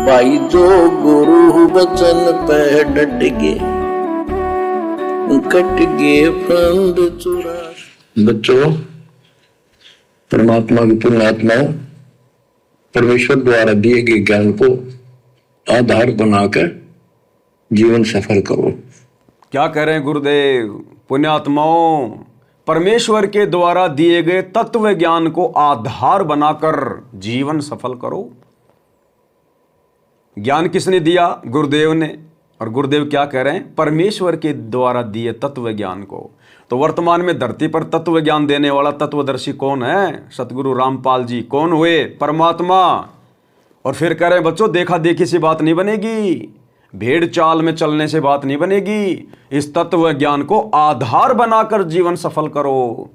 भाई जो गुरु वचन पे डट गए, कट गए फंद चुरा। बच्चों, परमात्मा की पुण्यात्माओं, परमेश्वर द्वारा दिए गए ज्ञान को आधार बनाकर जीवन सफल करो। क्या कह रहे हैं गुरुदेव? पुण्यात्माओं, परमेश्वर के द्वारा दिए गए तत्व ज्ञान को आधार बनाकर जीवन सफल करो। ज्ञान किसने दिया? गुरुदेव ने। और गुरुदेव क्या कह रहे हैं? परमेश्वर के द्वारा दिए तत्व ज्ञान को। तो वर्तमान में धरती पर तत्व ज्ञान देने वाला तत्वदर्शी कौन है? सतगुरु रामपाल जी। कौन हुए? परमात्मा। और फिर कह रहे हैं बच्चों, देखा देखी से बात नहीं बनेगी, भेड़ चाल में चलने से बात नहीं बनेगी, इस तत्व ज्ञान को आधार बनाकर जीवन सफल करो।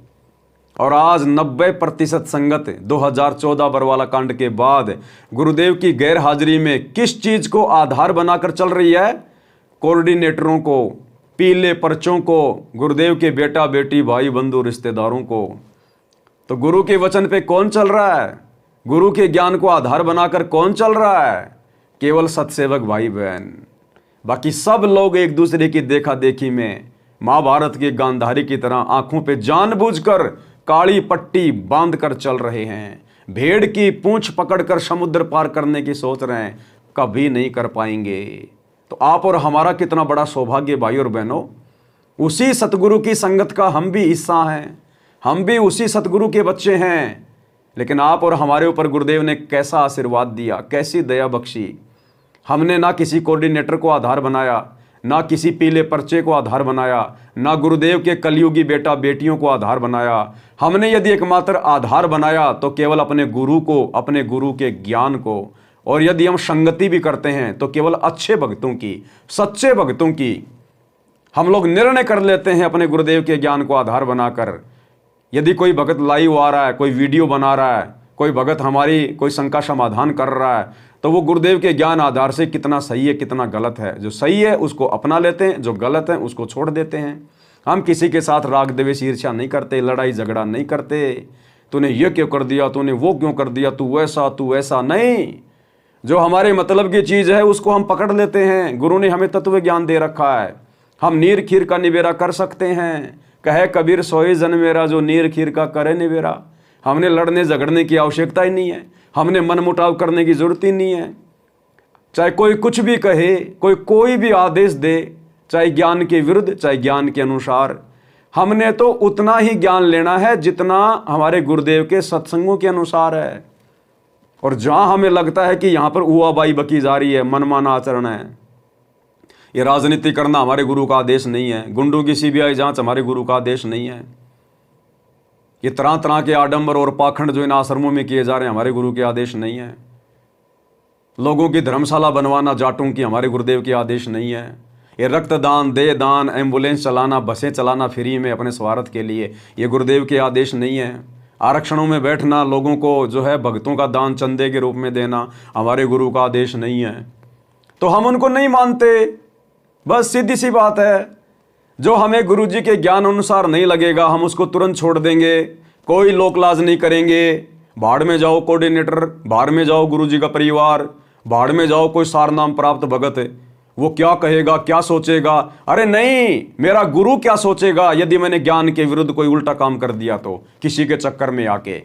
और आज 90% संगत 2014 बरवाला कांड के बाद गुरुदेव की गैर हाजिरी में किस चीज को आधार बनाकर चल रही है? कोऑर्डिनेटरों को, पीले पर्चों को, गुरुदेव के बेटा बेटी भाई बंधु रिश्तेदारों को। तो गुरु के वचन पे कौन चल रहा है? गुरु के ज्ञान को आधार बनाकर कौन चल रहा है? केवल सत्सेवक भाई बहन। बाकी सब लोग एक दूसरे की देखा देखी में महाभारत के गांधारी की तरह आंखों पे जानबूझकर काली पट्टी बांध कर चल रहे हैं। भेड़ की पूंछ पकड़कर समुद्र पार करने की सोच रहे हैं, कभी नहीं कर पाएंगे। तो आप और हमारा कितना बड़ा सौभाग्य भाई और बहनों, उसी सतगुरु की संगत का हम भी हिस्सा हैं, हम भी उसी सतगुरु के बच्चे हैं। लेकिन आप और हमारे ऊपर गुरुदेव ने कैसा आशीर्वाद दिया, कैसी दया बख्शी। हमने ना किसी कोऑर्डिनेटर को आधार बनाया, ना किसी पीले पर्चे को आधार बनाया, ना गुरुदेव के कलयुगी बेटा बेटियों को आधार बनाया। हमने यदि एकमात्र आधार बनाया तो केवल अपने गुरु को, अपने गुरु के ज्ञान को। और यदि हम संगति भी करते हैं तो केवल अच्छे भक्तों की, सच्चे भक्तों की। हम लोग निर्णय कर लेते हैं अपने गुरुदेव के ज्ञान को आधार बनाकर। यदि कोई भगत लाइव आ रहा है, कोई वीडियो बना रहा है, कोई भगत हमारी कोई शंका समाधान कर रहा है, तो वो गुरुदेव के ज्ञान आधार से कितना सही है, कितना गलत है। जो सही है उसको अपना लेते हैं, जो गलत है उसको छोड़ देते हैं। हम किसी के साथ राग द्वेष ईर्ष्या नहीं करते, लड़ाई झगड़ा नहीं करते। तूने ये क्यों कर दिया, तूने वो क्यों कर दिया, तू वैसा नहीं। जो हमारे मतलब की चीज़ है उसको हम पकड़ लेते हैं। गुरु ने हमें तत्व ज्ञान दे रखा है, हम नीर खीर का निबेरा कर सकते हैं। कहे कबीर सोए जन मेरा, जो नीर खीर का करे निबेरा। हमने लड़ने झगड़ने की आवश्यकता ही नहीं है, हमने मन मुटाव करने की जरूरत ही नहीं है। चाहे कोई कुछ भी कहे, कोई भी आदेश दे, चाहे ज्ञान के विरुद्ध चाहे ज्ञान के अनुसार, हमने तो उतना ही ज्ञान लेना है जितना हमारे गुरुदेव के सत्संगों के अनुसार है। और जहां हमें लगता है कि यहां पर उआबाई बकी जा रही है, मनमाना आचरण है, ये राजनीति करना हमारे गुरु का आदेश नहीं है, गुंडों की सीबीआई जांच हमारे गुरु का आदेश नहीं है, ये तरह तरह के आडंबर और पाखंड जो इन आश्रमों में किए जा रहे हैं हमारे गुरु के आदेश नहीं है, लोगों की धर्मशाला बनवाना जाटों की हमारे गुरुदेव के आदेश नहीं है, ये रक्तदान, देह दान, एम्बुलेंस चलाना, बसें चलाना फ्री में अपने स्वार्थ के लिए, ये गुरुदेव के आदेश नहीं है। आरक्षणों में बैठना, लोगों को जो है भक्तों का दान चंदे के रूप में देना हमारे गुरु का आदेश नहीं है। तो हम उनको नहीं मानते, बस सीधी सी बात है। जो हमें गुरु जी के ज्ञान अनुसार नहीं लगेगा हम उसको तुरंत छोड़ देंगे, कोई लोकलाज नहीं करेंगे। भाड़ में जाओ कोऑर्डिनेटर, भाड़ में जाओ गुरु जी का परिवार, भाड़ में जाओ कोई सार नाम प्राप्त भगत, वो क्या कहेगा, क्या सोचेगा। अरे नहीं, मेरा गुरु क्या सोचेगा यदि मैंने ज्ञान के विरुद्ध कोई उल्टा काम कर दिया तो, किसी के चक्कर में आके।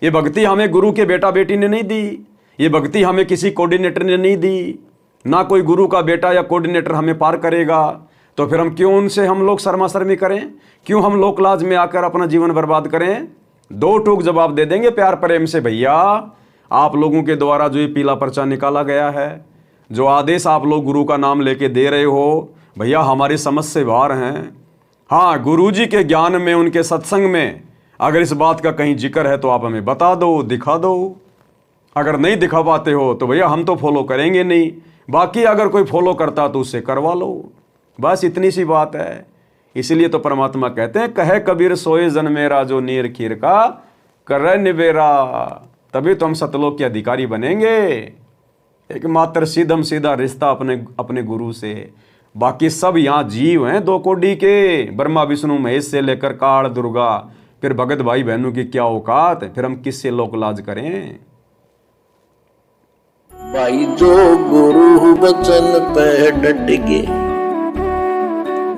ये भक्ति हमें गुरु के बेटा बेटी ने नहीं दी, ये भक्ति हमें किसी कोऑर्डिनेटर ने नहीं दी, ना कोई गुरु का बेटा या कोऑर्डिनेटर हमें पार करेगा। तो फिर हम क्यों उनसे हम लोग शर्माशर्मी करें, क्यों हम लोकलाज में आकर अपना जीवन बर्बाद करें? दो टूक जवाब दे देंगे प्यार प्रेम से, भैया आप लोगों के द्वारा जो ये पीला पर्चा निकाला गया है, जो आदेश आप लोग गुरु का नाम लेके दे रहे हो, भैया हमारी समझ से बाहर हैं। हाँ, गुरु जी के ज्ञान में, उनके सत्संग में अगर इस बात का कहीं जिक्र है तो आप हमें बता दो, दिखा दो। अगर नहीं दिखा पाते हो तो भैया हम तो फॉलो करेंगे नहीं, बाकी अगर कोई फॉलो करता तो उससे करवा लो, बस इतनी सी बात है। इसलिए तो परमात्मा कहते हैं, कहे कबीर सोए जन मेरा, जो नीर खीर का करे निबेरा। तभी तो हम सतलोक के अधिकारी बनेंगे। एकमात्र सीधम सीधा रिश्ता अपने गुरु से। बाकी सब यहाँ जीव हैं दो कोडी के, ब्रह्मा विष्णु महेश से लेकर काल दुर्गा। फिर भगत भाई बहनों की क्या औकात, फिर हम किससे लोक लाज करें। भाई जो गुरु वचन पे डट गए